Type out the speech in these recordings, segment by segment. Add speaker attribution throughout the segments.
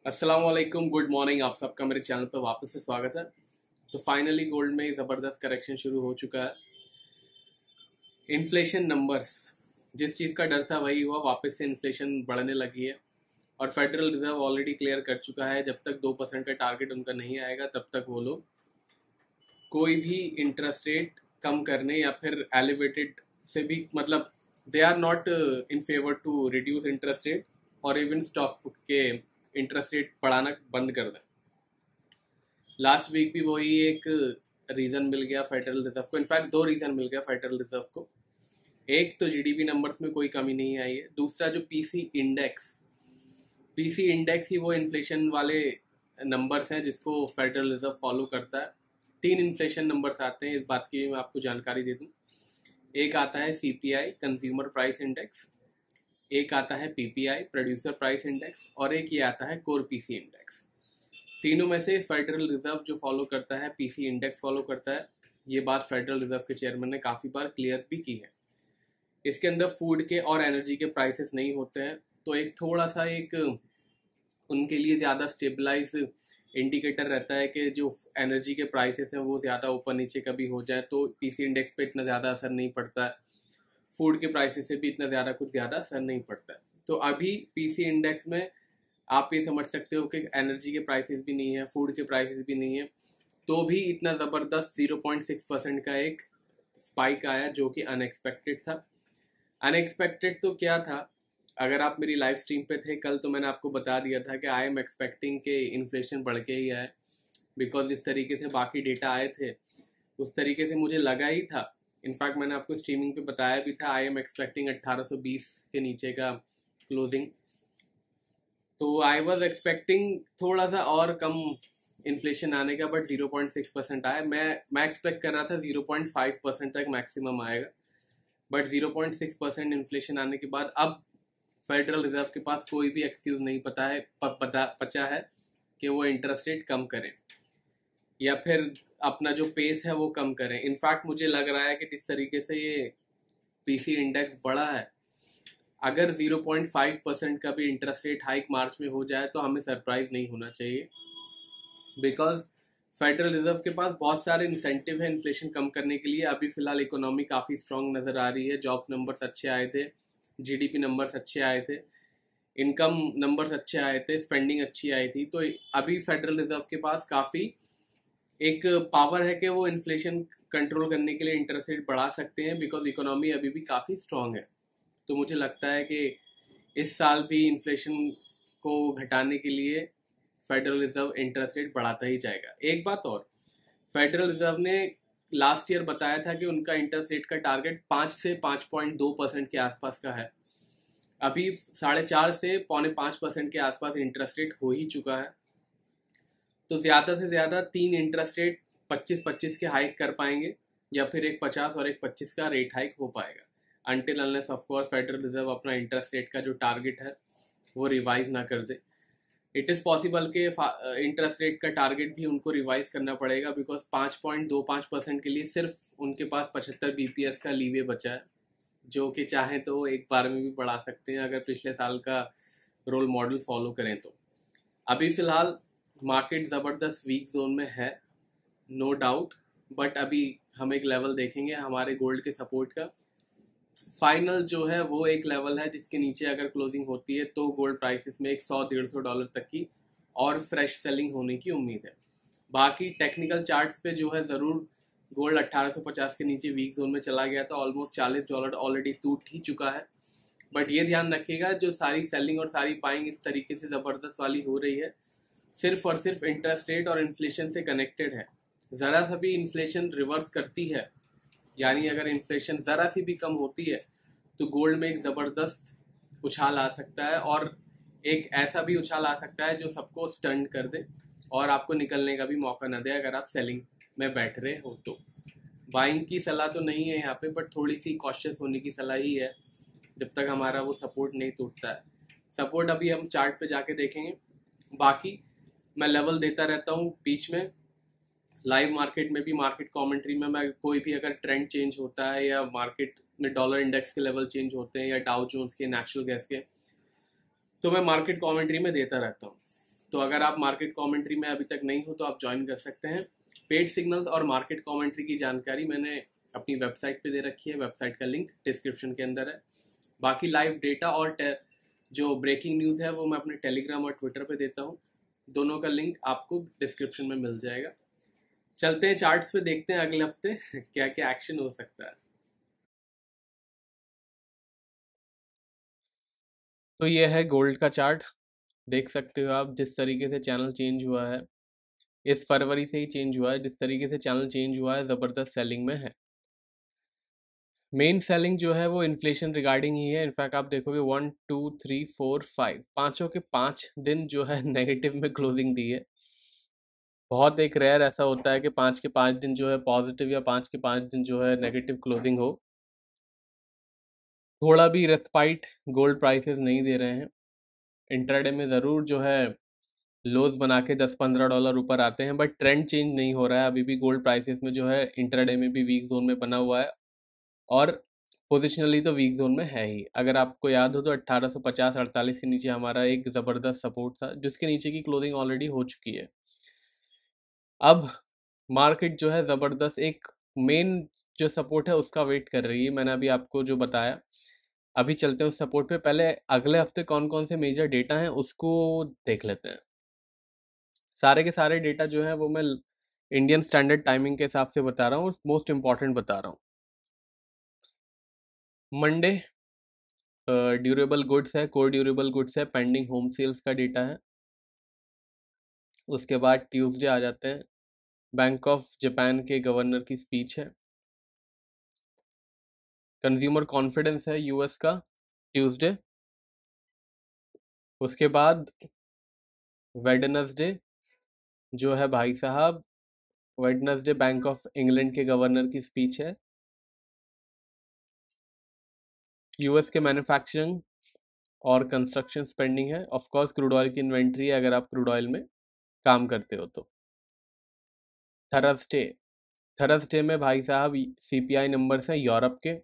Speaker 1: अस्सलाम वालेकुम, good morning. आप सबका मेरे चैनल पर वापस से स्वागत है। तो फाइनली गोल्ड में ज़बरदस्त करेक्शन शुरू हो चुका है। इन्फ्लेशन नंबर्स, जिस चीज़ का डर था वही हुआ, वापस से इन्फ्लेशन बढ़ने लगी है। और फेडरल रिजर्व ऑलरेडी क्लियर कर चुका है, जब तक 2% का टारगेट उनका नहीं आएगा तब तक वो लोग कोई भी इंटरेस्ट रेट कम करने या फिर एलिवेटेड से भी, मतलब they are not in favour to reduce interest rate और इवन स्टॉक के इंटरेस्ट रेट बढ़ाना बंद कर दें। लास्ट वीक भी वही एक रीजन मिल गया फेडरल रिजर्व को। इनफैक्ट दो रीजन मिल गया फेडरल रिजर्व को। एक तो जीडीपी नंबर्स में कोई कमी नहीं आई है, दूसरा जो पीसी इंडेक्स ही वो इन्फ्लेशन वाले नंबर्स हैं जिसको फेडरल रिजर्व फॉलो करता है। तीन इन्फ्लेशन नंबर्स आते हैं, इस बात की मैं आपको जानकारी दे दूं। एक आता है सीपीआई, कंज्यूमर प्राइस इंडेक्स, एक आता है पीपीआई, प्रोड्यूसर प्राइस इंडेक्स, और एक ये आता है कोर पीसी इंडेक्स। तीनों में से फेडरल रिजर्व जो फॉलो करता है पीसी इंडेक्स फॉलो करता है। ये बात फेडरल रिजर्व के चेयरमैन ने काफ़ी बार क्लियर भी की है। इसके अंदर फूड के और एनर्जी के प्राइसेस नहीं होते हैं, तो एक थोड़ा सा एक उनके लिए ज़्यादा स्टेबलाइज इंडिकेटर रहता है कि जो एनर्जी के प्राइसेस हैं वो ज़्यादा ऊपर नीचे कभी हो जाए तो पीसी इंडेक्स पे इतना ज़्यादा असर नहीं पड़ता है। फूड के प्राइसेस से भी इतना ज़्यादा असर नहीं पड़ता है। तो अभी पीसी इंडेक्स में आप ये समझ सकते हो कि एनर्जी के प्राइसेस भी नहीं है, फूड के प्राइसेस भी नहीं है, तो भी इतना ज़बरदस्त 0.6% का एक स्पाइक आया जो कि अनएक्सपेक्टेड था। अनएक्सपेक्टेड तो क्या था, अगर आप मेरी लाइव स्ट्रीम पे थे कल तो मैंने आपको बता दिया था कि आई एम एक्सपेक्टिंग के इन्फ्लेशन बढ़ के ही आए, बिकॉज जिस तरीके से बाकी डेटा आए थे उस तरीके से मुझे लगा ही था। इनफैक्ट मैंने आपको स्ट्रीमिंग पे बताया भी था, आई एम एक्सपेक्टिंग 1820 के नीचे का क्लोजिंग। तो आई वॉज एक्सपेक्टिंग थोड़ा सा और कम इन्फ्लेशन आने का, बट 0.6% आया। मैं एक्सपेक्ट कर रहा था 0.5% तक मैक्सिमम आएगा, बट 0.6% इन्फ्लेशन आने के बाद अब फेडरल रिजर्व के पास कोई भी एक्सक्यूज नहीं बचा है कि वो इंटरेस्ट रेट कम करें या फिर अपना जो पेस है वो कम करें। इनफैक्ट मुझे लग रहा है कि जिस तरीके से ये पीसी इंडेक्स बढ़ा है, अगर 0.5% का भी इंटरेस्ट रेट हाइक मार्च में हो जाए तो हमें सरप्राइज नहीं होना चाहिए, बिकॉज फेडरल रिजर्व के पास बहुत सारे इंसेंटिव है इन्फ्लेशन कम करने के लिए। अभी फिलहाल इकोनॉमी काफ़ी स्ट्रांग नज़र आ रही है, जॉब्स नंबर्स अच्छे आए थे, जीडीपी नंबर्स अच्छे आए थे, इनकम नंबर्स अच्छे आए थे, स्पेंडिंग अच्छी आई थी। तो अभी फेडरल रिजर्व के पास काफ़ी एक पावर है कि वो इन्फ्लेशन कंट्रोल करने के लिए इंटरेस्ट रेट बढ़ा सकते हैं, बिकॉज इकोनॉमी अभी भी काफ़ी स्ट्रांग है। तो मुझे लगता है कि इस साल भी इन्फ्लेशन को घटाने के लिए फेडरल रिजर्व इंटरेस्ट रेट बढ़ाता ही जाएगा। एक बात और, फेडरल रिजर्व ने लास्ट ईयर बताया था कि उनका इंटरेस्ट रेट का टारगेट 5 से 5.2% के आसपास का है। अभी 4.5 से 4.5% के आसपास इंटरेस्ट रेट हो ही चुका है। तो ज़्यादा से ज़्यादा तीन इंटरेस्ट रेट 25-25 के हाइक कर पाएंगे, या फिर एक 50 और एक 25 का रेट हाइक हो पाएगा, until unless of course federal reserve अपना इंटरेस्ट रेट का जो टारगेट है वो रिवाइज ना कर दे। इट इज़ पॉसिबल कि इंटरेस्ट रेट का टारगेट भी उनको रिवाइज करना पड़ेगा, बिकॉज 5.25% के लिए सिर्फ उनके पास 75 बीपीएस का लीवे बचा है, जो कि चाहें तो एक बार में भी बढ़ा सकते हैं अगर पिछले साल का रोल मॉडल फॉलो करें तो। अभी फ़िलहाल मार्केट ज़बरदस्त वीक जोन में है, नो डाउट, बट अभी हम एक लेवल देखेंगे हमारे गोल्ड के सपोर्ट का। फाइनल जो है वो एक लेवल है जिसके नीचे अगर क्लोजिंग होती है तो गोल्ड प्राइसेस में एक $100-150 तक की और फ्रेश सेलिंग होने की उम्मीद है। बाकी टेक्निकल चार्ट्स पे जो है ज़रूर गोल्ड 1850 के नीचे वीक जोन में चला गया था, ऑलमोस्ट $40 ऑलरेडी टूट ही चुका है। बट ये ध्यान रखिएगा, जो सारी सेलिंग और सारी बाइंग इस तरीके से ज़बरदस्त वाली हो रही है सिर्फ और सिर्फ इंटरेस्ट रेट और इन्फ्लेशन से कनेक्टेड है। ज़रा सा भी इन्फ्लेशन रिवर्स करती है, यानी अगर इन्फ्लेशन ज़रा सी भी कम होती है तो गोल्ड में एक ज़बरदस्त उछाल आ सकता है, और एक ऐसा भी उछाल आ सकता है जो सबको स्टंट कर दे और आपको निकलने का भी मौका न दे अगर आप सेलिंग में बैठ रहे हो तो। बाइंग की सलाह तो नहीं है यहाँ पे, बट थोड़ी सी कॉशियस होने की सलाह ही है जब तक हमारा वो सपोर्ट नहीं टूटता है। सपोर्ट अभी हम चार्ट पे जाके देखेंगे। बाकी मैं लेवल देता रहता हूँ बीच में, लाइव मार्केट में भी, मार्केट कमेंट्री में मैं कोई भी अगर ट्रेंड चेंज होता है या मार्केट में डॉलर इंडेक्स के लेवल चेंज होते हैं या डाउ जोन्स के, नेचुरल गैस के, तो मैं मार्केट कमेंट्री में देता रहता हूँ। तो अगर आप मार्केट कमेंट्री में अभी तक नहीं हो तो आप ज्वाइन कर सकते हैं। पेड सिग्नल्स और मार्केट कमेंट्री की जानकारी मैंने अपनी वेबसाइट पे दे रखी है, वेबसाइट का लिंक डिस्क्रिप्शन के अंदर है। बाकी लाइव डेटा और जो ब्रेकिंग न्यूज़ है वो मैं अपने टेलीग्राम और ट्विटर पे देता हूँ, दोनों का लिंक आपको डिस्क्रिप्शन में मिल जाएगा। चलते हैं चार्ट्स पे, देखते हैं अगले हफ्ते क्या क्या एक्शन हो सकता है। तो ये है गोल्ड का चार्ट, देख सकते हो आप जिस तरीके से चैनल चेंज हुआ है, इस फरवरी से ही चेंज हुआ है। जिस तरीके से चैनल चेंज हुआ है ज़बरदस्त सेलिंग में है। मेन सेलिंग जो है वो इन्फ्लेशन रिगार्डिंग ही है। इनफैक्ट आप देखोगे 1 2 3 4 5 पाँचों के 5 दिन जो है नेगेटिव में क्लोजिंग दी है। बहुत एक रेयर ऐसा होता है कि 5 के 5 दिन जो है पॉजिटिव या 5 के 5 दिन जो है नेगेटिव क्लोजिंग हो। थोड़ा भी रेस्पाइट गोल्ड प्राइसेस नहीं दे रहे हैं। इंट्राडे में ज़रूर जो है लोज बना के $10-15 ऊपर आते हैं, बट ट्रेंड चेंज नहीं हो रहा है। अभी भी गोल्ड प्राइसेस में जो है इंट्राडे में भी वीक जोन में बना हुआ है और पोजिशनली तो वीक जोन में है ही। अगर आपको याद हो तो 1850-48 के नीचे हमारा एक ज़बरदस्त सपोर्ट था, जिसके नीचे की क्लोजिंग ऑलरेडी हो चुकी है। अब मार्केट जो है ज़बरदस्त एक मेन जो सपोर्ट है उसका वेट कर रही है। मैंने अभी आपको जो बताया, अभी चलते हैं उस सपोर्ट पे। पहले अगले हफ्ते कौन कौन से मेजर डेटा हैं उसको देख लेते हैं। सारे के सारे डेटा जो है वो मैं इंडियन स्टैंडर्ड टाइमिंग के हिसाब से बता रहा हूँ और मोस्ट इम्पॉर्टेंट बता रहा हूँ। मंडे ड्यूरेबल गुड्स है, कोर ड्यूरेबल गुड्स है, पेंडिंग होम सेल्स का डेटा है। उसके बाद ट्यूसडे आ जाते हैं, बैंक ऑफ जापान के गवर्नर की स्पीच है। कंज्यूमर कॉन्फिडेंस है यूएस का ट्यूसडे। उसके बाद वेडनेसडे जो है भाई साहब, वेडनेसडे बैंक ऑफ इंग्लैंड के गवर्नर की स्पीच है। यूएस के मैन्युफैक्चरिंग और कंस्ट्रक्शन स्पेंडिंग है। ऑफ कोर्स क्रूड ऑयल की इन्वेंट्री है अगर आप क्रूड ऑयल में काम करते हो तो। थर्सडे, थर्सडे में भाई साहब सीपीआई नंबर्स हैं यूरोप के।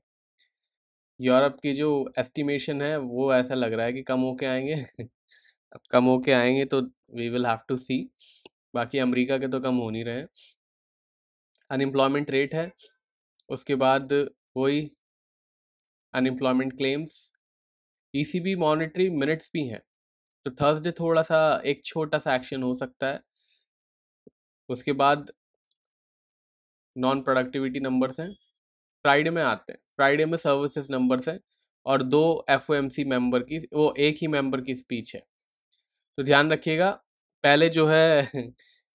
Speaker 1: यूरोप की जो एस्टिमेशन है वो ऐसा लग रहा है कि कम होके आएंगे अब कम होके आएंगे तो वी विल हैव टू सी। बाकी अमेरिका के तो कम हो नहीं रहे हैं। अनएम्प्लॉयमेंट रेट है, उसके बाद वही unemployment claims, ECB monetary minutes भी हैं। तो थर्सडे थोड़ा सा एक छोटा सा एक्शन हो सकता है। उसके बाद नॉन प्रोडक्टिविटी नंबर्स हैं। फ्राइडे में आते हैं, फ्राइडे में सर्विसेज नंबर्स हैं और 2 एफओएमसी मेंबर की, वो एक ही मेंबर की स्पीच है। तो ध्यान रखिएगा, पहले जो है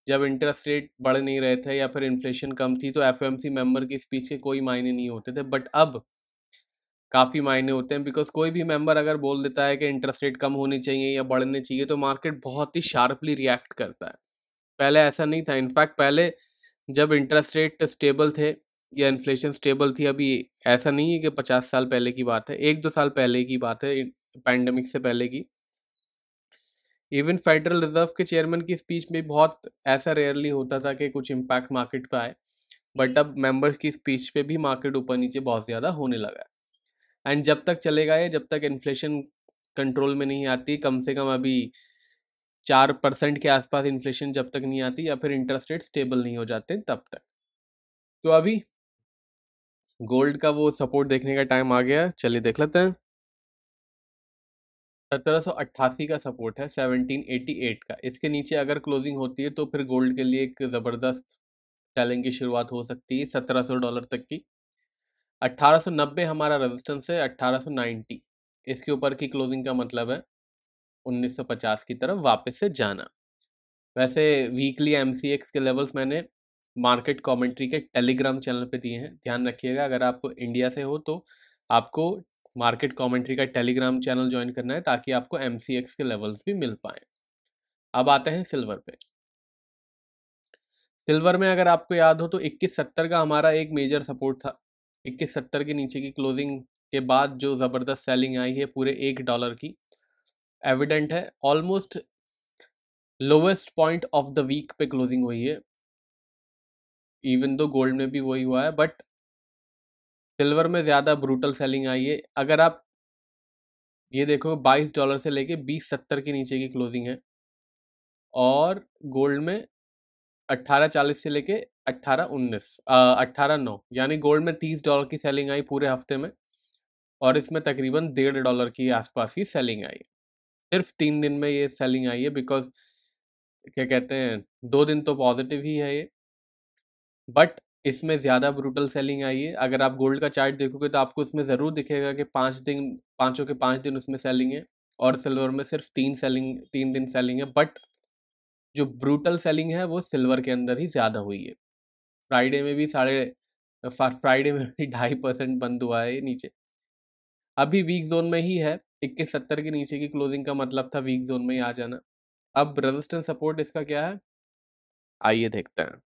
Speaker 1: जब इंटरेस्ट रेट बढ़ नहीं रहे थे या फिर इन्फ्लेशन कम थी तो एफओएमसी मेंबर की स्पीच के कोई मायने नहीं होते थे, बट अब काफ़ी मायने होते हैं। बिकॉज कोई भी मेंबर अगर बोल देता है कि इंटरेस्ट रेट कम होनी चाहिए या बढ़ने चाहिए तो मार्केट बहुत ही शार्पली रिएक्ट करता है। पहले ऐसा नहीं था। इनफैक्ट पहले जब इंटरेस्ट रेट स्टेबल थे या इन्फ्लेशन स्टेबल थी, अभी ऐसा नहीं है कि 50 साल पहले की बात है, 1-2 साल पहले की बात है, पैंडमिक से पहले की। इवन फेडरल रिजर्व के चेयरमैन की स्पीच में बहुत ऐसा रेयरली होता था कि कुछ इम्पैक्ट मार्केट पे आए, बट अब मेंबर्स की स्पीच पे भी मार्केट ऊपर नीचे बहुत ज़्यादा होने लगा है। एंड जब तक चलेगा ये, जब तक इन्फ्लेशन कंट्रोल में नहीं आती, कम से कम अभी 4% के आसपास इन्फ्लेशन जब तक नहीं आती या फिर इंटरेस्ट रेट स्टेबल नहीं हो जाते तब तक। तो अभी गोल्ड का वो सपोर्ट देखने का टाइम आ गया, चलिए देख लेते हैं। 1788 का सपोर्ट है, 1788 का। इसके नीचे अगर क्लोजिंग होती है तो फिर गोल्ड के लिए एक ज़बरदस्त सेलिंग की शुरुआत हो सकती है $1700 तक की। 1890 हमारा रेजिस्टेंस है, 1890 इसके ऊपर की क्लोजिंग का मतलब है 1950 की तरफ वापस से जाना। वैसे वीकली एमसीएक्स के लेवल्स मैंने मार्केट कमेंट्री के टेलीग्राम चैनल पे दिए हैं, ध्यान रखिएगा। अगर आप इंडिया से हो तो आपको मार्केट कमेंट्री का टेलीग्राम चैनल ज्वाइन करना है ताकि आपको एमसीएक्स के लेवल्स भी मिल पाए। अब आते हैं सिल्वर पे। सिल्वर में अगर आपको याद हो तो 2170 का हमारा एक मेजर सपोर्ट था। 2170 के नीचे की क्लोजिंग के बाद जो ज़बरदस्त सेलिंग आई है पूरे $1 की, एविडेंट है। Almost lowest point of the week पे क्लोजिंग हुई है। इवन दो गोल्ड में भी वही हुआ है, बट सिल्वर में ज़्यादा ब्रूटल सेलिंग आई है। अगर आप ये देखो $22 से लेके 2070 के नीचे की क्लोजिंग है और गोल्ड में 18.40 से लेके 18.9 यानी गोल्ड में $30 की सेलिंग आई पूरे हफ्ते में, और इसमें तकरीबन $1.5 की आसपास की सेलिंग आई। सिर्फ 3 दिन में ये सेलिंग आई है, बिकॉज क्या कहते हैं 2 दिन तो पॉजिटिव ही है ये, बट इसमें ज़्यादा ब्रूटल सेलिंग आई है। अगर आप गोल्ड का चार्ट देखोगे तो आपको इसमें ज़रूर दिखेगा कि 5 दिन, पाँचों के 5 दिन उसमें सेलिंग है, और सिल्वर में सिर्फ 3 दिन सेलिंग है। बट जो ब्रूटल सेलिंग है वो सिल्वर के अंदर ही ज़्यादा हुई है। फ्राइडे में भी 2.5% बंद हुआ है ये नीचे। अभी वीक जोन में ही है, 2170 के नीचे की क्लोजिंग का मतलब था वीक जोन में ही आ जाना। अब रेजिस्टेंस सपोर्ट इसका क्या है, आइए देखते हैं।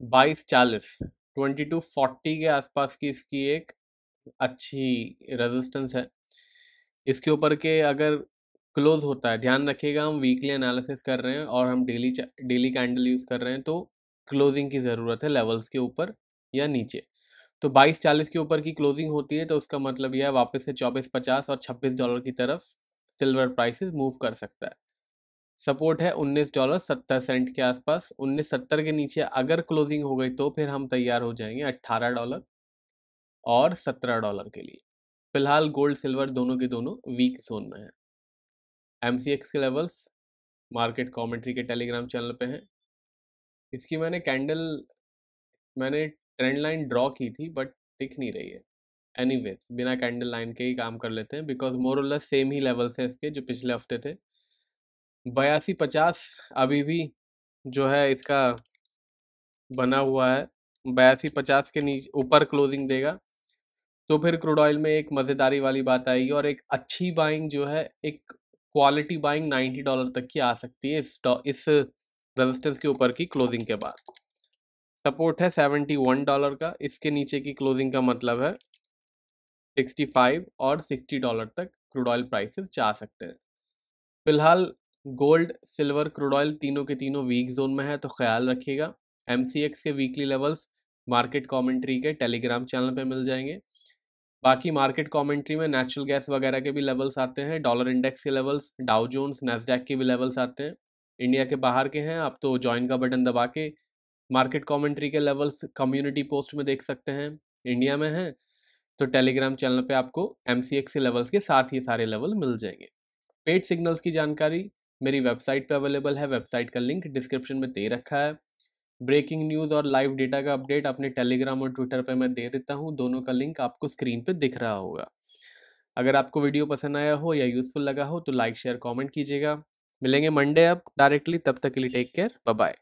Speaker 1: 2240, 2240 के आसपास की इसकी एक अच्छी रेजिस्टेंस है। इसके ऊपर के अगर क्लोज होता है, ध्यान रखिएगा हम वीकली एनालिसिस कर रहे हैं और हम डेली कैंडल यूज़ कर रहे हैं, तो क्लोजिंग की ज़रूरत है लेवल्स के ऊपर या नीचे। तो 2240 के ऊपर की क्लोजिंग होती है तो उसका मतलब यह है वापस से 2450 और $26 की तरफ सिल्वर प्राइसेस मूव कर सकता है। सपोर्ट है $19.70 के आसपास। 1970 के नीचे अगर क्लोजिंग हो गई तो फिर हम तैयार हो जाएंगे $18 और $17 के लिए। फिलहाल गोल्ड सिल्वर दोनों के दोनों वीक जोन में है। MCX के लेवल्स मार्केट कमेंट्री के टेलीग्राम चैनल पे हैं। इसकी मैंने ट्रेंड लाइन ड्रॉ की थी बट दिख नहीं रही है। एनीवेज बिना कैंडल लाइन के ही काम कर लेते हैं, बिकॉज मोर और लेस सेम ही लेवल्स हैं इसके जो पिछले हफ्ते थे। 8250 अभी भी जो है इसका बना हुआ है। 8250 के नीचे ऊपर क्लोजिंग देगा तो फिर क्रूड ऑयल में एक मज़ेदारी वाली बात आएगी, और एक अच्छी बाइंग जो है, एक क्वालिटी बाइंग $90 तक की आ सकती है इस रेजिस्टेंस के ऊपर की क्लोजिंग के बाद। सपोर्ट है $71 का, इसके नीचे की क्लोजिंग का मतलब है 65 और $60 तक क्रूड ऑयल प्राइसेस जा सकते हैं। फिलहाल गोल्ड सिल्वर क्रूड ऑयल तीनों के तीनों वीक जोन में है, तो ख्याल रखिएगा। MCX के वीकली लेवल्स मार्केट कमेंट्री के टेलीग्राम चैनल पे मिल जाएंगे। बाकी मार्केट कमेंट्री में नेचुरल गैस वगैरह के भी लेवल्स आते हैं, डॉलर इंडेक्स के लेवल्स, डाउ जोन्स, नैस्डैक के भी लेवल्स आते हैं। इंडिया के बाहर के हैं आप तो ज्वाइन का बटन दबा के मार्केट कमेंट्री के लेवल्स कम्युनिटी पोस्ट में देख सकते हैं। इंडिया में हैं तो टेलीग्राम चैनल पे आपको MCX के लेवल्स के साथ ये सारे लेवल मिल जाएंगे। पेड सिग्नल्स की जानकारी मेरी वेबसाइट पे अवेलेबल है, वेबसाइट का लिंक डिस्क्रिप्शन में दे रखा है। ब्रेकिंग न्यूज़ और लाइव डेटा का अपडेट अपने टेलीग्राम और ट्विटर पे मैं दे देता हूँ, दोनों का लिंक आपको स्क्रीन पे दिख रहा होगा। अगर आपको वीडियो पसंद आया हो या यूज़फुल लगा हो तो लाइक शेयर कमेंट कीजिएगा। मिलेंगे मंडे अब डायरेक्टली, तब तक के लिए टेक केयर, बाय बाय।